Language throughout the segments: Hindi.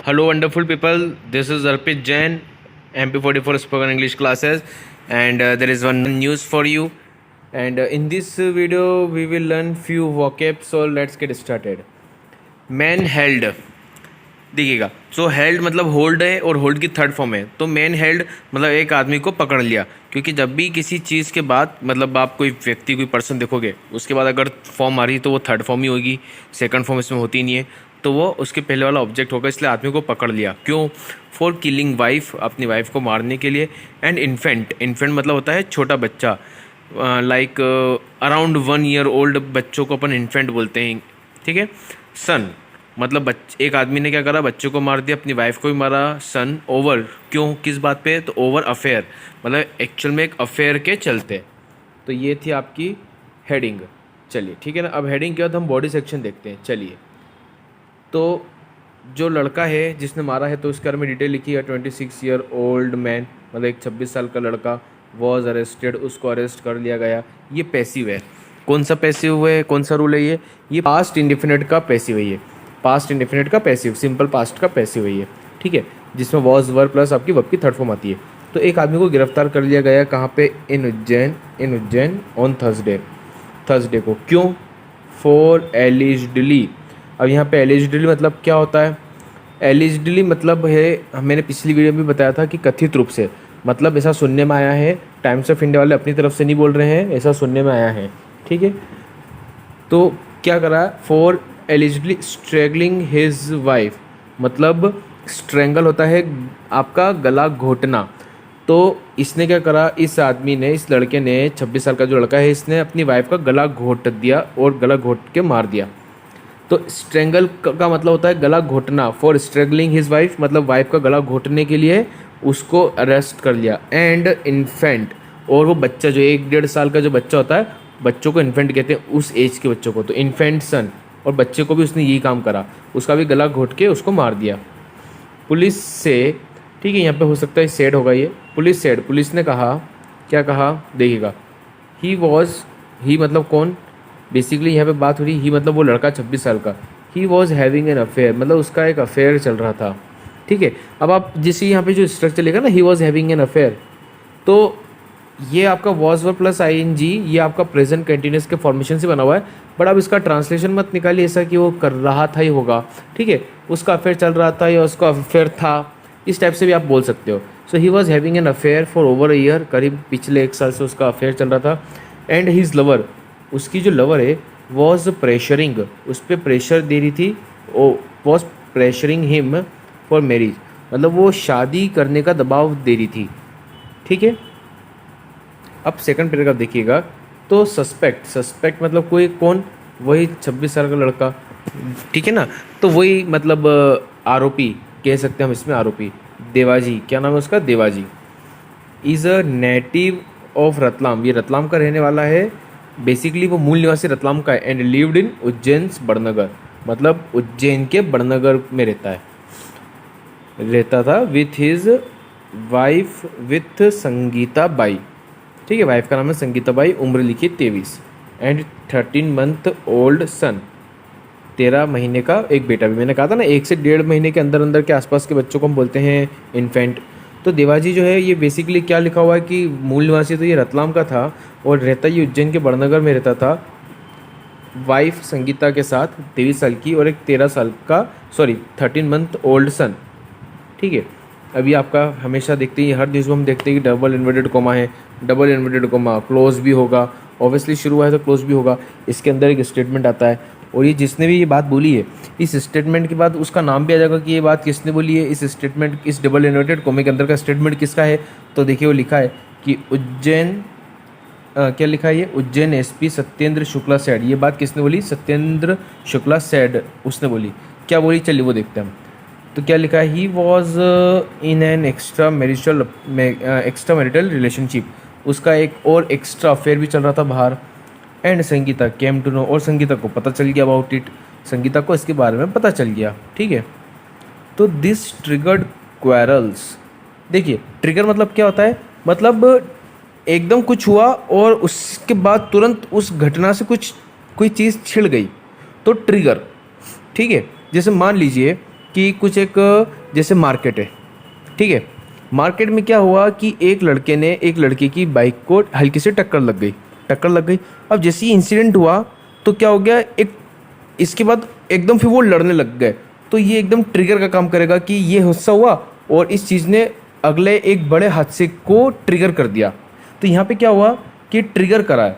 Hello, wonderful people. This is Arpit Jain, MP44 Spoken English classes, and there is one news for you. And in this video, we will learn few vocab. So let's get started. Man held. देखिएगा, सो हेल्ड मतलब होल्ड है और होल्ड की थर्ड फॉर्म है। तो मैन हेल्ड मतलब एक आदमी को पकड़ लिया, क्योंकि जब भी किसी चीज़ के बाद मतलब आप कोई व्यक्ति कोई पर्सन देखोगे, उसके बाद अगर फॉर्म आ रही तो वो थर्ड फॉर्म ही होगी, सेकंड फॉर्म इसमें होती नहीं है, तो वो उसके पहले वाला ऑब्जेक्ट होगा। इसलिए आदमी को पकड़ लिया। क्यों? फॉर किलिंग वाइफ, अपनी वाइफ को मारने के लिए। एंड इन्फेंट, इन्फेंट मतलब होता है छोटा बच्चा, लाइक अराउंड 1 ईयर ओल्ड बच्चों को अपन इन्फेंट बोलते हैं, ठीक है। सन मतलब एक आदमी ने क्या करा, बच्चे को मार दिया, अपनी वाइफ को भी मारा। सन ओवर, क्यों, किस बात पे? तो ओवर अफेयर, मतलब एक्चुअल में एक अफेयर के चलते। तो ये थी आपकी हेडिंग। चलिए ठीक है ना। अब हेडिंग के बाद हम बॉडी सेक्शन देखते हैं। चलिए, तो जो लड़का है जिसने मारा है, तो उसके बारे में डिटेल लिखी है। 26 ईयर ओल्ड मैन, मतलब एक 26 साल का लड़का। वॉज अरेस्टेड, उसको अरेस्ट कर लिया गया। ये पैसिव है। कौन सा पैसिव है, कौन सा रूल है ये पास्ट इंडिफिनिट का पैसिव है। ये पास्ट इंडिफिनिट का पैसिव, सिंपल पास्ट का पैसिव है ये, ठीक है, जिसमें वॉज वर प्लस आपकी वर्ब की थर्ड फॉर्म आती है। तो एक आदमी को गिरफ्तार कर लिया गया, कहाँ पे? इन उज्जैन ऑन थर्सडे को। क्यों? For allegedly. अब यहाँ पे एलिजिडली मतलब क्या होता है? एलिजिडली मतलब है, मैंने पिछली वीडियो में बताया था कि कथित रूप से, मतलब ऐसा सुनने में आया है। टाइम्स ऑफ इंडिया वाले अपनी तरफ से नहीं बोल रहे हैं, ऐसा सुनने में आया है, ठीक है। तो क्या करा? फॉर एलिजिडली स्ट्रेगलिंग हिज वाइफ, मतलब स्ट्रेंगल होता है आपका गला घोटना। तो इसने क्या करा, इस आदमी ने, इस लड़के ने, 26 साल का जो लड़का है, इसने अपनी वाइफ का गला घोट दिया और गला घोट के मार दिया। तो स्ट्रेंगल का मतलब होता है गला घोटना। फॉर स्ट्रेगलिंग हिज वाइफ मतलब वाइफ का गला घोटने के लिए उसको अरेस्ट कर लिया। एंड इन्फेंट, और वो बच्चा जो 1-1.5 साल का जो बच्चा होता है, बच्चों को इन्फेंट कहते हैं, उस एज के बच्चों को। तो इन्फेंट सन, और बच्चे को भी उसने यही काम करा, उसका भी गला घोट के उसको मार दिया। पुलिस से, ठीक है, यहाँ पे हो सकता है सेड होगा ये। पुलिस सेड, पुलिस ने कहा, क्या कहा देखिएगा। ही मतलब कौन? बेसिकली यहाँ पे बात हो रही, ही मतलब वो लड़का 26 साल का। ही वॉज हैविंग एन अफेयर, मतलब उसका एक अफेयर चल रहा था, ठीक है। अब आप जैसे यहाँ पे जो स्ट्रक्चर लेगा ना, ही वॉज हैविंग एन अफेयर, तो ये आपका वॉज वर प्लस ING, ये आपका प्रेजेंट कंटिन्यूस के फॉर्मेशन से बना हुआ है। बट अब इसका ट्रांसलेशन मत निकालिए ऐसा कि वो कर रहा था ही होगा, ठीक है, उसका अफेयर चल रहा था या उसका अफेयर था, इस टाइप से भी आप बोल सकते हो। So he was having an affair for over a year, करीब पिछले 1 साल से उसका अफेयर चल रहा था। एंड हिज लवर, उसकी जो लवर है, वॉज प्रेशरिंग, उस पर प्रेशर दे रही थी, was pressuring him for marriage, मतलब वो शादी करने का दबाव दे रही थी, ठीक है। अब सेकंड पैराग्राफ देखिएगा। तो सस्पेक्ट मतलब कोई, कौन? वही 26 साल का लड़का, ठीक है ना। तो वही मतलब आरोपी कह सकते हैं हम इसमें, आरोपी देवाजी, क्या नाम है उसका? Devaji. Is a native of Ratlam, ये रतलाम का रहने वाला है। बेसिकली वो मूल निवासी रतलाम का है। And lived in Ujjain Badnagar, मतलब उज्जैन के बड़नगर में रहता था with his wife, with Sangeeta by, ठीक है, वाइफ का नाम है संगीता बाई। उम्र लिखी 23। एंड 13 मंथ ओल्ड सन, 13 महीने का एक बेटा भी। मैंने कहा था ना, 1 से 1.5 महीने के अंदर अंदर के आसपास के बच्चों को हम बोलते हैं इन्फेंट। तो देवाजी जो है, ये बेसिकली क्या लिखा हुआ है कि मूल निवासी तो ये रतलाम का था और रहता ये उज्जैन के बड़नगर में रहता था, वाइफ संगीता के साथ 23 साल की, और एक 13 मंथ ओल्ड सन, ठीक है। अभी आपका हमेशा देखते हैं, हर न्यूज़ में हम देखते हैं कि डबल इन्वर्टेड कोमा है, डबल इन्वर्टेड कोमा क्लोज भी होगा, ऑब्वियसली शुरू हुआ है तो क्लोज भी होगा। इसके अंदर एक स्टेटमेंट आता है, और ये जिसने भी ये बात बोली है, इस स्टेटमेंट के बाद उसका नाम भी आ जाएगा कि ये बात किसने बोली है। इस स्टेटमेंट, इस डबल इन्वर्टेड कोमे के अंदर का स्टेटमेंट किसका है? तो देखिए वो लिखा है कि उज्जैन, क्या लिखा है ये? Ujjain SP Satyendra Shukla sad. ये बात किसने बोली? सत्येंद्र शुक्ला सैड उसने बोली। क्या बोली? चलिए वो देखते हैं हम। तो क्या लिखा है? He was in an extra marital relationship, उसका एक और एक्स्ट्रा अफेयर भी चल रहा था बाहर। And Sangeeta came to know, और संगीता को पता चल गया अबाउट इट, संगीता को इसके बारे में पता चल गया, ठीक है। तो दिस ट्रिगर्ड क्वेरल्स, देखिए ट्रिगर मतलब क्या होता है? मतलब एकदम कुछ हुआ और उसके बाद तुरंत उस घटना से कोई चीज़ छिड़ गई, तो ट्रिगर, ठीक है। जैसे मान लीजिए कि कुछ एक जैसे मार्केट है, ठीक है। मार्केट में क्या हुआ कि एक लड़के ने एक लड़की की बाइक को हल्की से टक्कर लग गई। अब जैसे ही इंसिडेंट हुआ तो क्या हो गया, एक इसके बाद एकदम फिर वो लड़ने लग गए। तो ये एकदम ट्रिगर का काम करेगा कि ये हादसा हुआ और इस चीज़ ने अगले एक बड़े हादसे को ट्रिगर कर दिया। तो यहाँ पे क्या हुआ कि ट्रिगर करा है,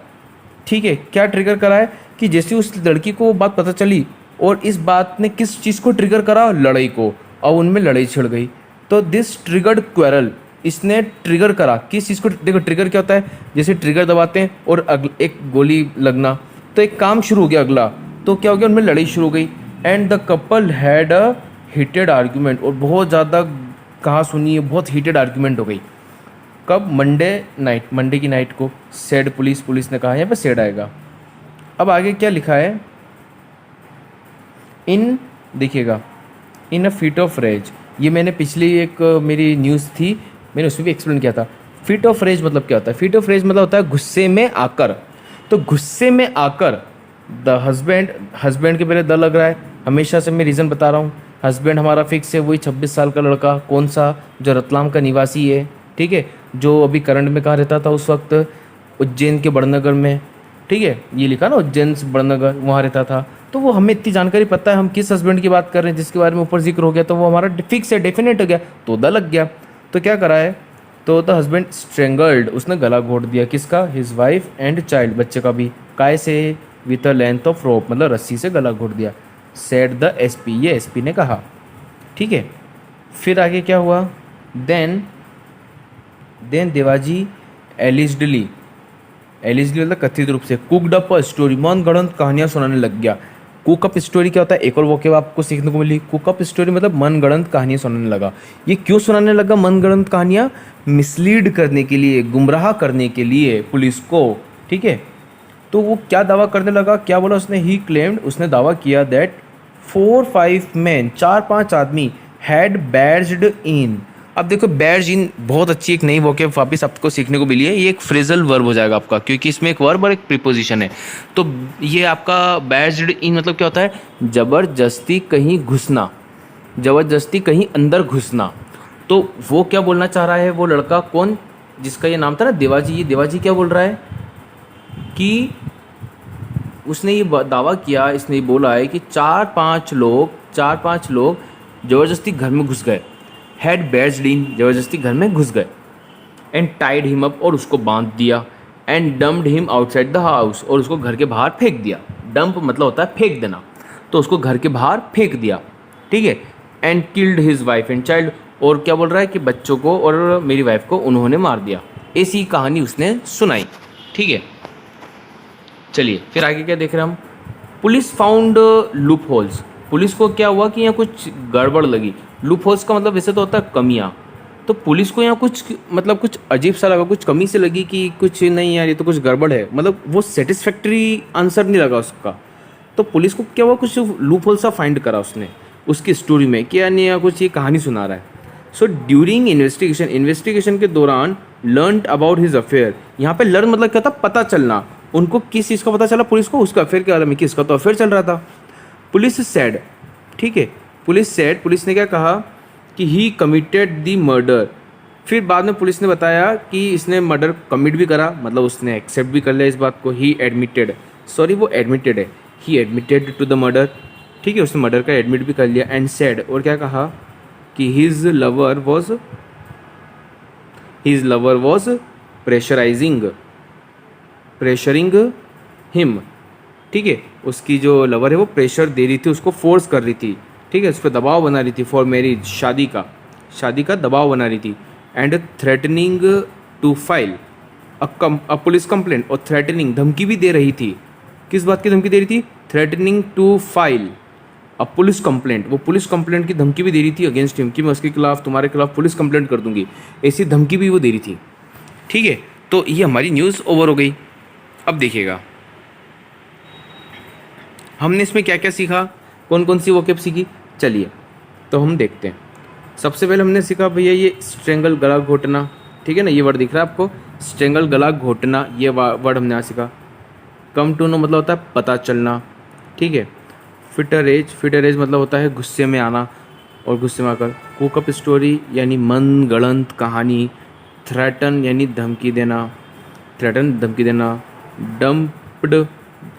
ठीक है। क्या ट्रिगर करा है कि जैसे उस लड़की को बात पता चली और इस बात ने किस चीज़ को ट्रिगर करा, लड़ाई को, और उनमें लड़ाई छिड़ गई। तो दिस ट्रिगर्ड क्वेरल, इसने ट्रिगर करा किस चीज़ को। देखो ट्रिगर क्या होता है, जैसे ट्रिगर दबाते हैं और एक गोली लगना, तो एक काम शुरू हो गया अगला। तो क्या हो गया, उनमें लड़ाई शुरू हो गई। And the couple had a heated argument, और बहुत ज़्यादा कहा सुनी है, बहुत हीटेड आर्ग्यूमेंट हो गई। कब, मंडे की नाइट को। सेड पुलिस ने कहा, यहाँ पे सेड आएगा। अब आगे क्या लिखा है, देखिएगा, इन अ फिट ऑफ रेज। ये मैंने पिछली एक मेरी न्यूज़ थी, मैंने उसमें भी एक्सप्लेन किया था। फिट ऑफ रेज मतलब क्या होता है, फिट ऑफ रेज मतलब होता है गुस्से में आकर। तो गुस्से में आकर द हस्बैंड के पहले द लग रहा है, हमेशा से मैं रीज़न बता रहा हूँ। हस्बैंड हमारा फिक्स है, वही 26 साल का लड़का, कौन सा, जो रतलाम का निवासी है, ठीक है, जो अभी करंट में कहाँ रहता था उस वक्त, उज्जैन के बड़नगर में, ठीक है, ये लिखा ना उज्जैन से बड़नगर, वहाँ रहता था। तो वो हमें इतनी जानकारी पता है हम किस हस्बैंड की बात कर रहे हैं, जिसके बारे में ऊपर जिक्र हो गया, तो वो हमारा फिक्स है, डेफिनेट हो गया, तो द लग गया। तो क्या करा है, तो द हस्बैंड स्ट्रेंगल्ड, उसने गला घोट दिया, किसका, हिज वाइफ एंड चाइल्ड, बच्चे का भी, काय से, with a length of rope, मतलब रस्सी से गला घोट दिया। सेड द एसपी, ये एसपी ने कहा, ठीक है। फिर आगे क्या हुआ, देन देवाजी एलिजडली मतलब कथित रूप से कुकड अप स्टोरी, मन गढ़ंत कहानियाँ सुनाने लग गया। कुकअप स्टोरी क्या होता है, एक और वोकेब आपको सीखने को मिली। कुकअप स्टोरी मतलब मन गढ़ंत कहानियाँ सुनाने लगा। ये क्यों सुनाने लगा मन गढ़ंत कहानियाँ, मिसलीड करने के लिए, गुमराह करने के लिए पुलिस को, ठीक है। तो वो क्या दावा करने लगा, क्या बोला उसने, ही क्लेम्ड, उसने दावा किया दैट 4-5 मैन, 4-5 आदमी हैड बैज्ड इन। अब देखो बैज इन बहुत अच्छी एक नई वोकेब वापस आपको सीखने को मिली है। ये एक फ्रेजल वर्ब हो जाएगा आपका, क्योंकि इसमें एक वर्ब और एक प्रीपोजिशन है। तो ये आपका बैज्ड इन मतलब क्या होता है, ज़बरदस्ती कहीं घुसना, ज़बरदस्ती कहीं अंदर घुसना। तो वो क्या बोलना चाह रहा है, वो लड़का कौन, जिसका ये नाम था ना देवाजी, ये देवाजी क्या बोल रहा है कि उसने ये दावा किया, इसने ये बोला है कि 4-5 लोग ज़बरदस्ती घर में घुस गए, हैड बैज्ड इन, ज़बरदस्ती घर में घुस गए, एंड टाइड हिम अप, और उसको बांध दिया, and dumped him outside the house, और उसको घर के बाहर फेंक दिया। डंप मतलब होता है फेंक देना, तो उसको घर के बाहर फेंक दिया, ठीक है। And killed his wife and child, और क्या बोल रहा है कि बच्चों को और मेरी वाइफ को उन्होंने मार दिया। ऐसी कहानी उसने सुनाई, ठीक है। चलिए फिर आगे क्या देख रहे हैं हम, police found loop holes. Police को क्या हुआ कि यहाँ कुछ गड़बड़ लगी। लूप होल्स का मतलब वैसे तो होता है कमियाँ, तो पुलिस को यहाँ कुछ मतलब कुछ अजीब सा लगा, कुछ कमी से लगी कि कुछ नहीं यार ये तो कुछ गड़बड़ है, मतलब वो सेटिस्फैक्ट्री आंसर नहीं लगा उसका। तो पुलिस को क्या हुआ, कुछ लूप होल सा फाइंड करा उसने उसकी स्टोरी में कि यार नहीं यार कुछ ये कहानी सुना रहा है। सो ड्यूरिंग इन्वेस्टिगेशन के दौरान लर्न अबाउट हिज अफेयर। यहाँ पे लर्न मतलब क्या था, पता चलना। उनको किस चीज़ का पता चला, पुलिस को उसका अफेयर के बारे में, किसका, तो अफेयर चल रहा था। पुलिस सेड, ठीक है, पुलिस ने क्या कहा कि ही कमिटेड द मर्डर। फिर बाद में पुलिस ने बताया कि इसने मर्डर कमिट भी करा, मतलब उसने एक्सेप्ट भी कर लिया इस बात को। ही एडमिटेड, वो एडमिटेड है, he admitted to the murder, ठीक है, उसने मर्डर का एडमिट भी कर लिया। एंड सेड, और क्या कहा कि his lover was pressuring him, ठीक है, उसकी जो लवर है वो प्रेशर दे रही थी, उसको फोर्स कर रही थी, ठीक है, उस पर दबाव बना रही थी, फॉर मैरिज, शादी का दबाव बना रही थी। And threatening to file a police complaint, और थ्रेटनिंग धमकी भी दे रही थी। किस बात की धमकी दे रही थी, threatening to file a police complaint, वो पुलिस कंप्लेंट की धमकी भी दे रही थी अगेंस्ट हिम, कि मैं उसके खिलाफ, तुम्हारे खिलाफ पुलिस कंप्लेंट कर दूंगी, ऐसी धमकी भी वो दे रही थी, ठीक है। तो ये हमारी न्यूज़ ओवर हो गई। अब देखिएगा हमने इसमें क्या क्या सीखा, कौन कौन सी वोकेब सीखी, चलिए तो हम देखते हैं। सबसे पहले हमने सीखा भैया ये स्ट्रेंगल, गला घोटना, ठीक है ना, ये वर्ड दिख रहा है आपको, स्ट्रेंगल, गला घोटना, ये वर्ड हमने यहाँ सीखा। कम टू नो मतलब होता है पता चलना, ठीक है। फिटर एज मतलब होता है गुस्से में आना। और गुस्से में आकर। कुक अप स्टोरी यानी मन गढ़ंत कहानी। थ्रेटन यानी धमकी देना, थ्रेटन धमकी देना। डंप्ड,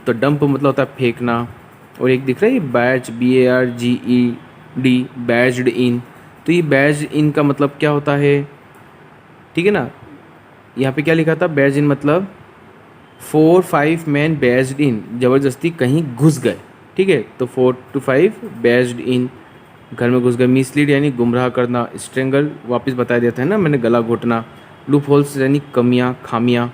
तो डंप मतलब होता है फेंकना। और एक दिख रहा है बैच, BARGED, बैज्ड इन। तो ये बैज्ड इन का मतलब क्या होता है, ठीक है ना। यहाँ पे क्या लिखा था, बैज्ड इन मतलब 4-5 मैन बैज्ड इन, ज़बरदस्ती कहीं घुस गए, ठीक है। तो 4 to 5 बैज्ड इन, घर में घुस गए। मिसलीड यानी गुमराह करना। स्ट्रेंगल वापस बता देता है ना मैंने, गला घोटना। लूप होल्स यानी कमियाँ, खामियाँ,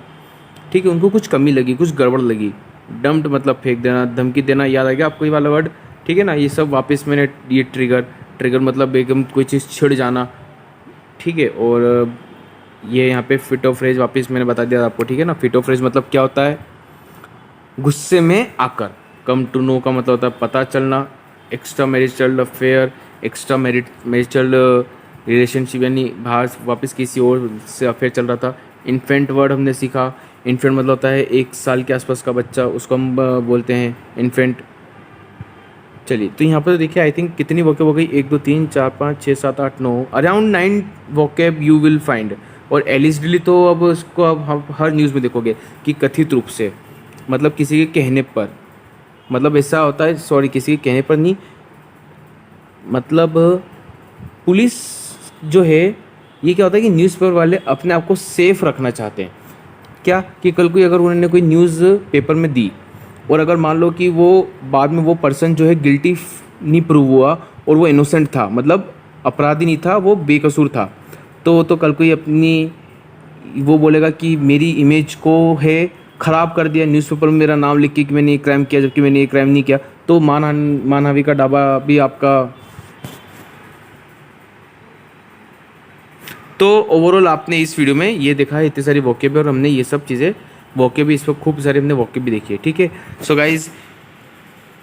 ठीक है, उनको कुछ कमी लगी, कुछ गड़बड़ लगी। डम्प्ड मतलब फेंक देना। धमकी देना याद आ गया आपको ये वाला वर्ड, ठीक है ना। ये सब वापस मैंने, ये ट्रिगर, ट्रिगर मतलब एकदम कोई चीज़ छिड़ जाना, ठीक है। और ये यहाँ पे फिट ऑफ फ्रेज वापस मैंने बता दिया आपको, ठीक है ना। फिट ऑफ फ्रेज मतलब क्या होता है, गुस्से में आकर। कम टू नो का मतलब होता है पता चलना। Extra marital affair, extra marital relationship यानी बाहर वापस किसी और से अफेयर चल रहा था। इन्फेंट वर्ड हमने सीखा। इन्फेंट मतलब होता है 1 साल के आसपास का बच्चा, उसको हम बोलते हैं इन्फेंट। चलिए, तो यहाँ पर देखिए आई थिंक कितनी वोकेब हो गई, 1 2 3 4 5 6 7 8 9, around 9 vocab you will find. और एलिजिबली तो अब उसको अब हम हर न्यूज़ में देखोगे कि कथित रूप से, मतलब किसी के कहने पर, मतलब ऐसा होता है, सॉरी किसी के कहने पर नहीं, मतलब पुलिस जो है, ये क्या होता है कि न्यूज़पेपर वाले अपने आप को सेफ रखना चाहते हैं। क्या कि कल को अगर उन्होंने कोई न्यूज़ पेपर में दी और अगर मान लो कि वो बाद में वो पर्सन जो है गिल्टी नहीं प्रूव हुआ और वो इनोसेंट था, मतलब अपराधी नहीं था, वो बेकसूर था, तो कल को ही अपनी वो बोलेगा कि मेरी इमेज को है ख़राब कर दिया, न्यूज़पेपर में मेरा नाम लिख के कि मैंने ये क्राइम किया जबकि मैंने ये क्राइम नहीं किया, तो मानहानि का दावा भी आपका। तो ओवरऑल आपने इस वीडियो में ये देखा है इतनी सारी वोकेब, और हमने ये सब चीज़ें वोकेब भी, इस पर खूब सारी हमने वोकेब भी देखी है, ठीक है। So guys,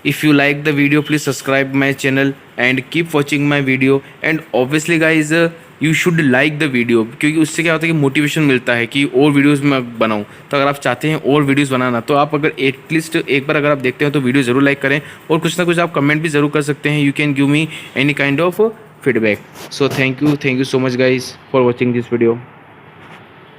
if you like the video please subscribe my channel and keep watching my video, and obviously guys you should like the video, क्योंकि उससे क्या होता है कि मोटिवेशन मिलता है कि और वीडियोस मैं बनाऊं। तो अगर आप चाहते हैं और वीडियोस बनाना, तो आप अगर एटलीस्ट एक बार अगर आप देखते हैं तो वीडियो ज़रूर लाइक करें, और कुछ ना कुछ आप कमेंट भी ज़रूर कर सकते हैं। You can give me any kind of feedback. So thank you so much guys for watching this video.